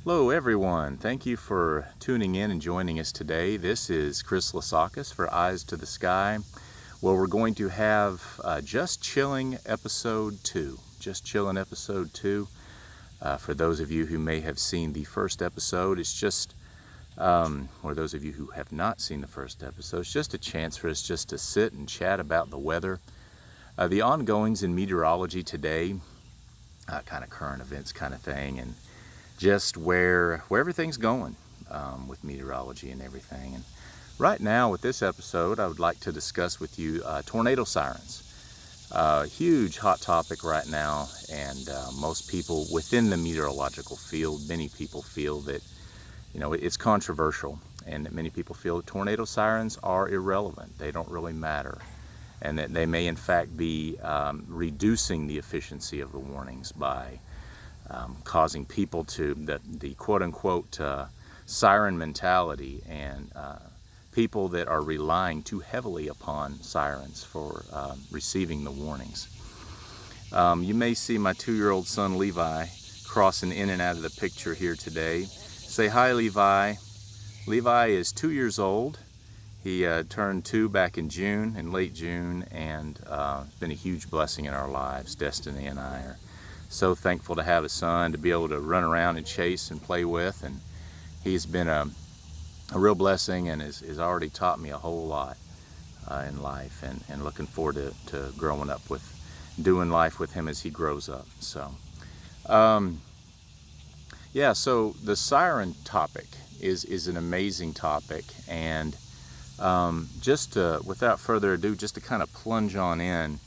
Hello everyone, thank you for tuning in and joining us today. This is Chris Lasakis for Eyes to the Sky, where we're going to have Just Chilling Episode 2. Just Chillin' Episode 2. For those of you who may have seen the first episode, it's just, or those of you who have not seen the first episode, it's just a chance for us just to sit and chat about the weather, the ongoings in meteorology today, kind of current events kind of thing, and just where everything's going with meteorology and everything. And right now with this episode, I would like to discuss with you tornado sirens. Huge hot topic right now, and most people within the meteorological field, many people feel that it's controversial, and that many people feel that tornado sirens are irrelevant. They don't really matter, and that they may in fact be reducing the efficiency of the warnings by causing people to, the quote-unquote siren mentality, and people that are relying too heavily upon sirens for receiving the warnings. You may see my 2-year-old son Levi crossing in and out of the picture here today. Say hi, Levi. Levi is 2 years old. He turned 2 back in late June, and it's been a huge blessing in our lives. Destiny and I are so thankful to have a son to be able to run around and chase and play with, and he's been a real blessing, and has already taught me a whole lot in life, and looking forward to growing up with, doing life with him as he grows up. So yeah, so the siren topic is an amazing topic, and just without further ado, just to kind of plunge on in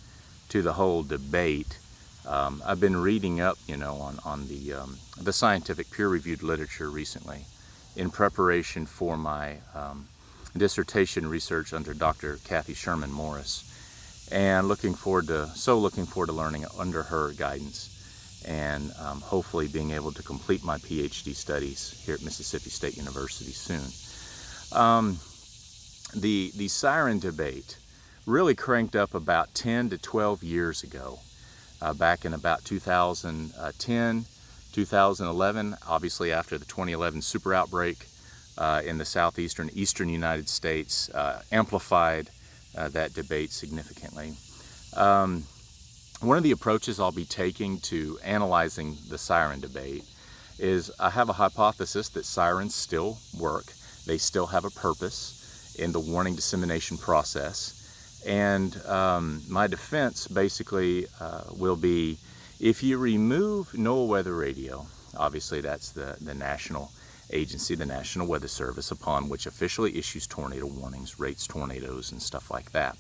to the whole debate. I've been reading up, on the scientific peer-reviewed literature recently, in preparation for my dissertation research under Dr. Kathy Sherman Morris, and looking forward to learning under her guidance, and hopefully being able to complete my PhD studies here at Mississippi State University soon. The siren debate really cranked up about 10 to 12 years ago. Back in about 2010, 2011, obviously after the 2011 super outbreak in the eastern United States, amplified that debate significantly. One of the approaches I'll be taking to analyzing the siren debate is I have a hypothesis that sirens still work. They still have a purpose in the warning dissemination process. And my defense basically will be, if you remove NOAA Weather Radio, obviously that's the national agency, the National Weather Service, upon which officially issues tornado warnings, rates tornadoes and stuff like that.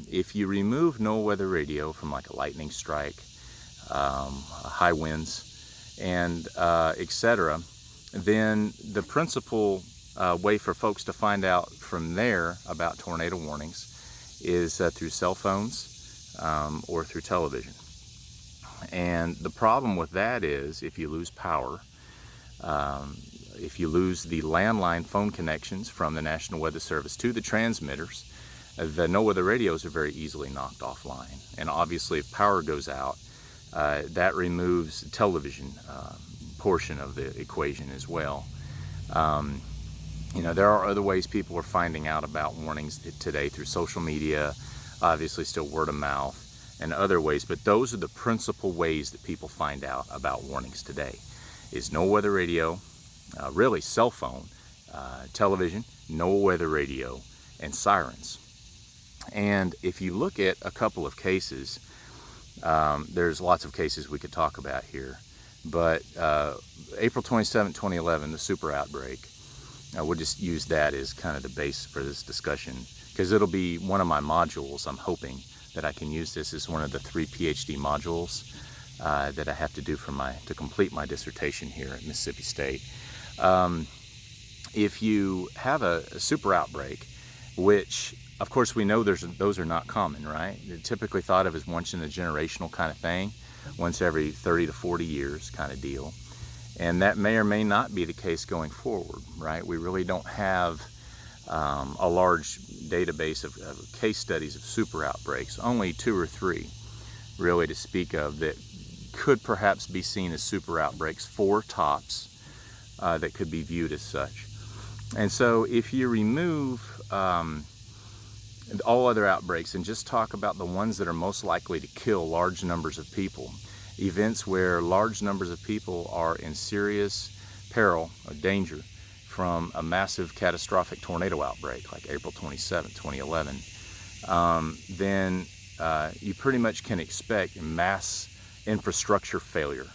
If you remove NOAA Weather Radio from like a lightning strike, high winds, and etc., then the principal way for folks to find out from there about tornado warnings is through cell phones or through television. And the problem with that is, if you lose power, if you lose the landline phone connections from the National Weather Service to the transmitters, the NOAA Weather radios are very easily knocked offline. And obviously if power goes out, that removes the television portion of the equation as well. There are other ways people are finding out about warnings today, through social media, obviously still word of mouth, and other ways, but those are the principal ways that people find out about warnings today, is NOAA Weather Radio, really cell phone, television, NOAA Weather Radio, and sirens. And if you look at a couple of cases, there's lots of cases we could talk about here, but April 27, 2011, the super outbreak, we'll just use that as kind of the base for this discussion, because it'll be one of my modules. I'm hoping that I can use this as one of the 3 PhD modules that I have to do to complete my dissertation here at Mississippi State. If you have a super outbreak, which of course we know those are not common, right? They're typically thought of as once in a generational kind of thing, once every 30 to 40 years kind of deal. And that may or may not be the case going forward, right? We really don't have a large database of case studies of super outbreaks, only 2 or 3 really to speak of, that could perhaps be seen as super outbreaks, 4 tops, that could be viewed as such. And so if you remove all other outbreaks and just talk about the ones that are most likely to kill large numbers of people, events where large numbers of people are in serious peril or danger from a massive catastrophic tornado outbreak like April 27, 2011, then you pretty much can expect mass infrastructure failure.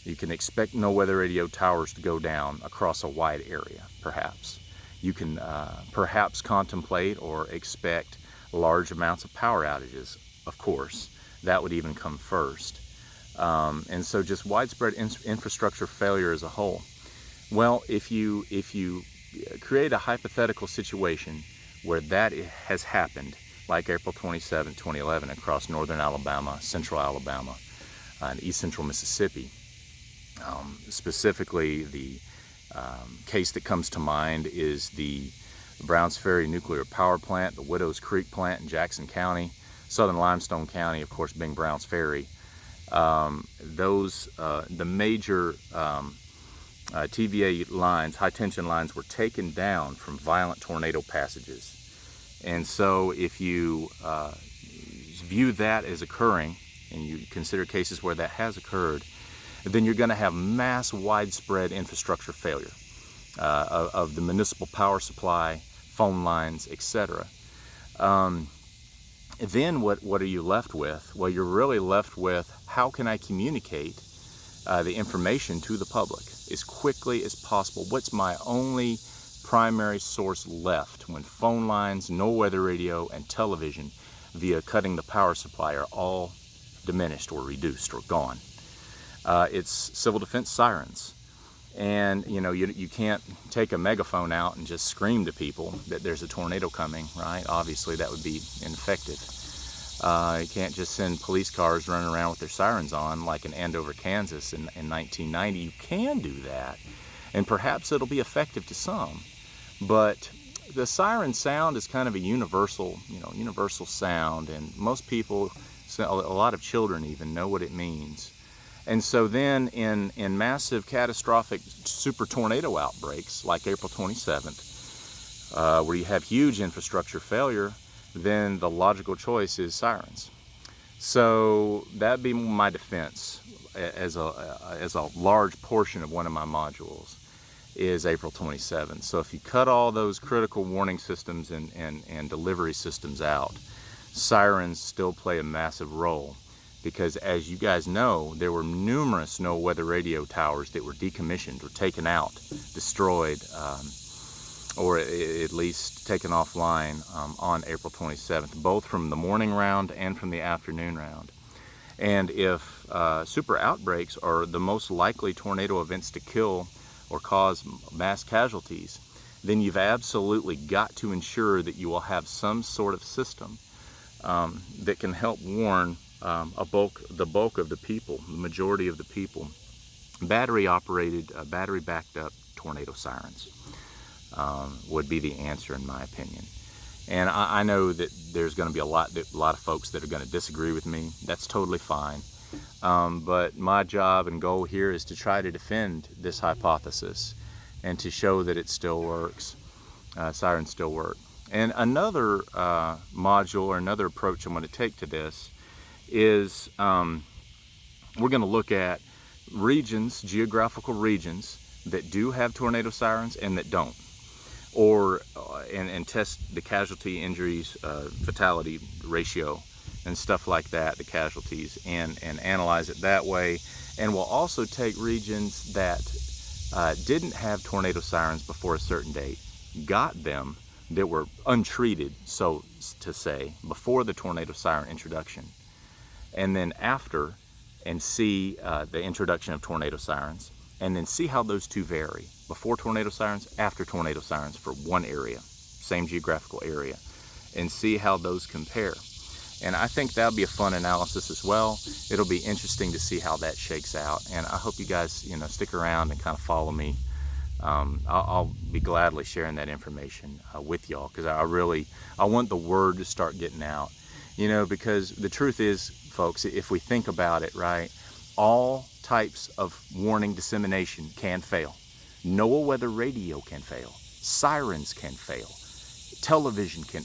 You can expect no weather radio towers to go down across a wide area, perhaps. You can perhaps contemplate or expect large amounts of power outages, of course. That would even come first. And so just widespread infrastructure failure as a whole. Well, if you create a hypothetical situation where that has happened, like April 27, 2011, across northern Alabama, central Alabama, and east central Mississippi, specifically the case that comes to mind is the Browns Ferry Nuclear Power Plant, the Widows Creek plant in Jackson County, southern Limestone County, of course, being Browns Ferry. The major TVA lines, high tension lines, were taken down from violent tornado passages. And so if you view that as occurring, and you consider cases where that has occurred, then you're going to have mass widespread infrastructure failure of the municipal power supply, phone lines, etc. Then what are you left with? Well, you're really left with, how can I communicate the information to the public as quickly as possible? What's my only primary source left when phone lines, no weather radio, and television via cutting the power supply are all diminished or reduced or gone? It's civil defense sirens. And you can't take a megaphone out and just scream to people that there's a tornado coming, right? Obviously that would be ineffective. You can't just send police cars running around with their sirens on like in Andover, Kansas in 1990. You can do that, and perhaps it'll be effective to some. But the siren sound is kind of a universal sound, and most people, a lot of children even, know what it means. And so then in massive catastrophic super tornado outbreaks like April 27th, where you have huge infrastructure failure, then the logical choice is sirens. So that'd be my defense as a large portion of one of my modules is April 27th. So if you cut all those critical warning systems and delivery systems out, sirens still play a massive role. Because as you guys know, there were numerous no weather radio towers that were decommissioned or taken out, destroyed, or at least taken offline on April 27th, both from the morning round and from the afternoon round. And if super outbreaks are the most likely tornado events to kill or cause mass casualties, then you've absolutely got to ensure that you will have some sort of system that can help warn the bulk of the people, the majority of the people. Battery-operated, battery-backed-up tornado sirens would be the answer, in my opinion. And I know that there's going to be a lot of folks that are going to disagree with me. That's totally fine. But my job and goal here is to try to defend this hypothesis and to show that it still works. Sirens still work. And another module or another approach I'm going to take to this is we're going to look at regions, geographical regions that do have tornado sirens and that don't, or and test the casualty, injuries, fatality ratio and stuff like that, the casualties, and analyze it that way. And we'll also take regions that didn't have tornado sirens before a certain date, got them, that were untreated, so to say, before the tornado siren introduction, and then after, and see the introduction of tornado sirens, and then see how those two vary, before tornado sirens, after tornado sirens for one area, same geographical area, and see how those compare. And I think that'll be a fun analysis as well. It'll be interesting to see how that shakes out, and I hope you guys stick around and kind of follow me. I'll be gladly sharing that information with y'all, because I want the word to start getting out. Because the truth is, folks, if we think about it, right, All types of warning dissemination can fail. NOAA weather radio can fail. Sirens can fail.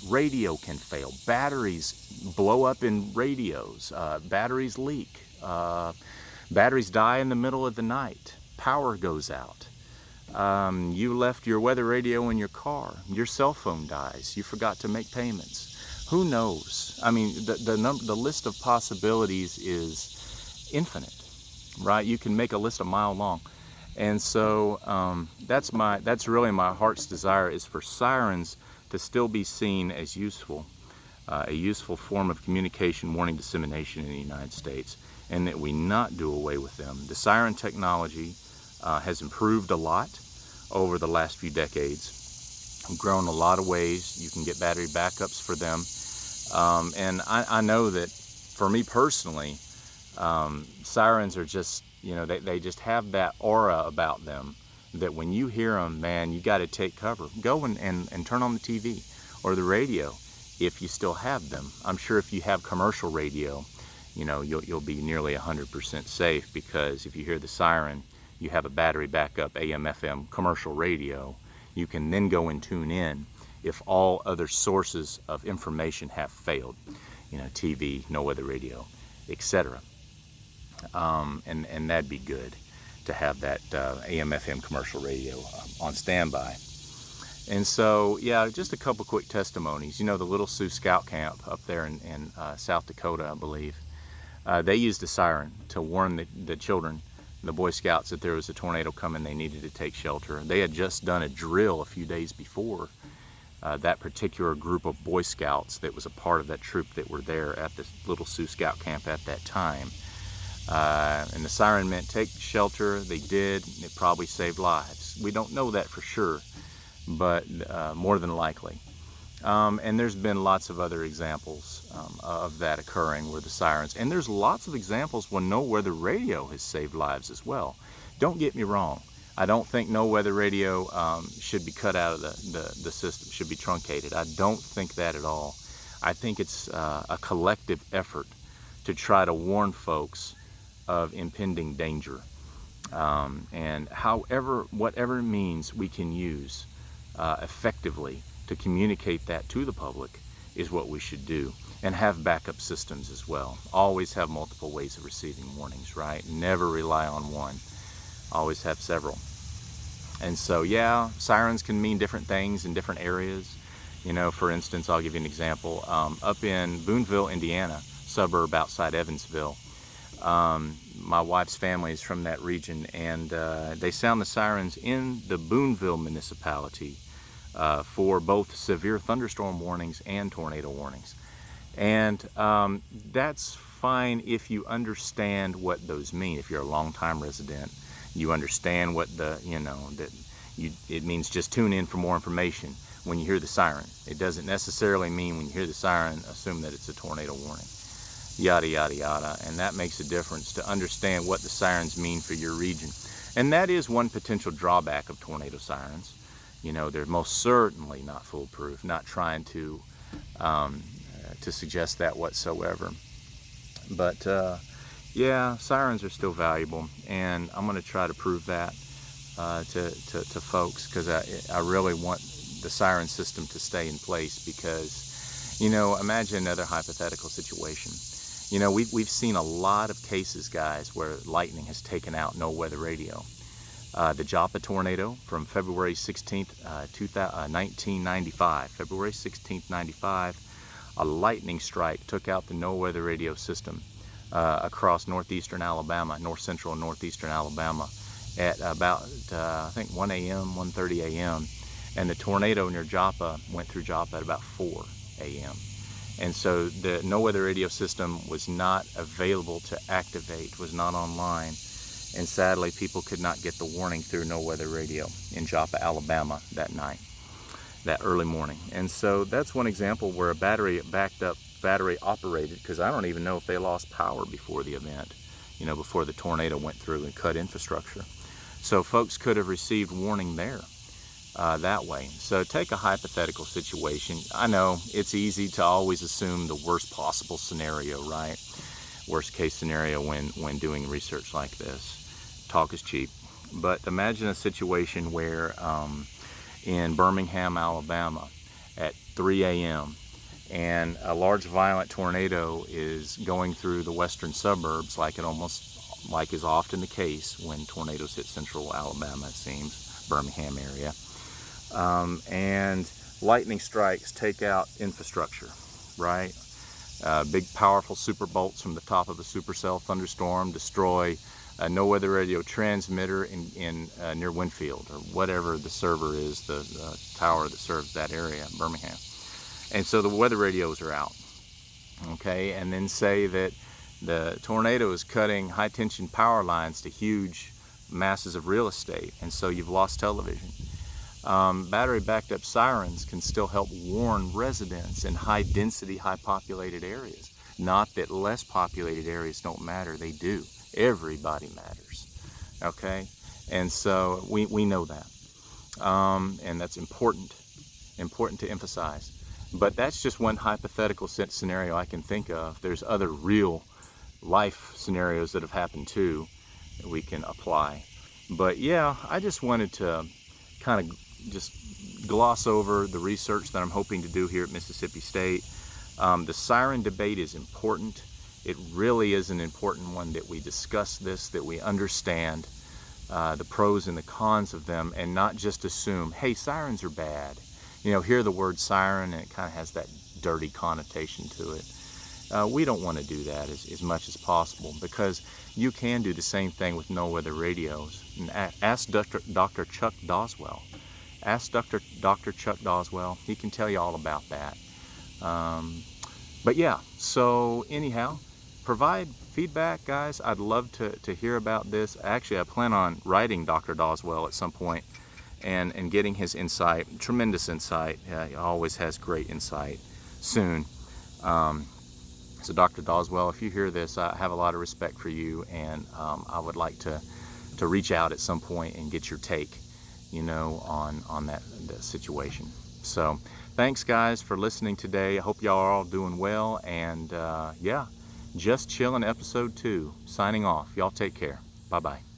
Radio can fail. Batteries blow up in radios. Batteries leak. Batteries die in the middle of the night. Power goes out. You left your weather radio in your car. Your cell phone dies. You forgot to make payments. Who knows? I mean, the list of possibilities is infinite, right? You can make a list a mile long. And so that's really my heart's desire, is for sirens to still be seen as useful, a useful form of communication warning dissemination in the United States, and that we not do away with them. The siren technology has improved a lot over the last few decades. Grown a lot of ways. You can get battery backups for them. And I know that for me personally, sirens are just, they just have that aura about them that when you hear them, man, you got to take cover. Go and turn on the TV or the radio if you still have them. I'm sure if you have commercial radio, you'll be nearly 100% safe, because if you hear the siren, you have a battery backup AM, FM commercial radio. You can then go and tune in if all other sources of information have failed, TV, no weather radio, etc. And that'd be good to have that AM, FM commercial radio on standby. And so, yeah, just a couple quick testimonies. The Little Sioux Scout Camp up there in South Dakota, I believe, they used a siren to warn the children, the Boy Scouts, that there was a tornado coming. They needed to take shelter. They had just done a drill a few days before. That particular group of Boy Scouts that was a part of that troop that were there at the Little Sioux Scout Camp at that time. And the siren meant take shelter. They did. It probably saved lives. We don't know that for sure, but more than likely. And there's been lots of other examples of that occurring where the sirens, and there's lots of examples when no weather radio has saved lives as well. Don't get me wrong. I don't think no weather radio should be cut out of the system, should be truncated. I don't think that at all. I think it's a collective effort to try to warn folks of impending danger. And whatever means we can use effectively to communicate that to the public is what we should do. And have backup systems as well. Always have multiple ways of receiving warnings, right? Never rely on one. Always have several. And so, yeah, sirens can mean different things in different areas. For instance, I'll give you an example. Up in Booneville, Indiana, suburb outside Evansville, my wife's family is from that region, and they sound the sirens in the Booneville municipality for both severe thunderstorm warnings and tornado warnings. And that's fine if you understand what those mean. If you're a longtime resident, you understand what it means. Just tune in for more information when you hear the siren. It doesn't necessarily mean when you hear the siren, assume that it's a tornado warning. Yada, yada, yada. And that makes a difference to understand what the sirens mean for your region. And that is one potential drawback of tornado sirens. They're most certainly not foolproof, not trying to suggest that whatsoever. But yeah, sirens are still valuable, and I'm going to try to prove that to folks, because I really want the siren system to stay in place. Because, imagine another hypothetical situation. We've seen a lot of cases, guys, where lightning has taken out no weather radio. The Joppa tornado from February 16th, 1995. February 16th, 95, a lightning strike took out the no weather radio system across northeastern Alabama, north central and northeastern Alabama at about, I think 1 a.m., 1:30 a.m. And the tornado near Joppa went through Joppa at about 4 a.m. And so the no weather radio system was not available to activate, was not online. And sadly, people could not get the warning through no weather radio in Joppa, Alabama that night, that early morning. And so that's one example where a battery operated, because I don't even know if they lost power before the event, before the tornado went through and cut infrastructure. So folks could have received warning there that way. So take a hypothetical situation. I know it's easy to always assume the worst possible scenario, right? worst case scenario when doing research like this. Talk is cheap. But imagine a situation where in Birmingham, Alabama at 3 a.m. and a large violent tornado is going through the western suburbs, like is often the case when tornadoes hit central Alabama, it seems, Birmingham area. And lightning strikes take out infrastructure, right? Big powerful super bolts from the top of a supercell thunderstorm destroy a no weather radio transmitter in near Winfield, or whatever the server is, the tower that serves that area, Birmingham. And so the weather radios are out, okay? And then say that the tornado is cutting high tension power lines to huge masses of real estate, and so you've lost television. Battery backed up sirens can still help warn residents in high density, high populated areas. Not that less populated areas don't matter, they do. Everybody matters, okay? And so we know that, and that's important to emphasize. But that's just one hypothetical scenario I can think of. There's other real life scenarios that have happened too that we can apply. But yeah, I just wanted to kind of just gloss over the research that I'm hoping to do here at Mississippi State. The siren debate is important. It really is an important one, that we discuss this, that we understand the pros and the cons of them, and not just assume, hey, sirens are bad. You know, hear the word siren and it kind of has that dirty connotation to it. We don't want to do that as much as possible, because you can do the same thing with no weather radios. And ask Dr. Chuck Doswell. Ask Dr. Chuck Doswell. He can tell you all about that. But yeah, so anyhow, provide feedback, guys. I'd love to hear about this. Actually, I plan on writing Dr. Doswell at some point and getting his insight. Tremendous insight. He always has great insight. Soon. So Dr. Doswell, if you hear this, I have a lot of respect for you, and I would like to reach out at some point and get your take, you know, on that situation. So thanks, guys, for listening today. I hope y'all are all doing well, and yeah, Just Chillin' episode 2 signing off. Y'all take care. Bye-bye.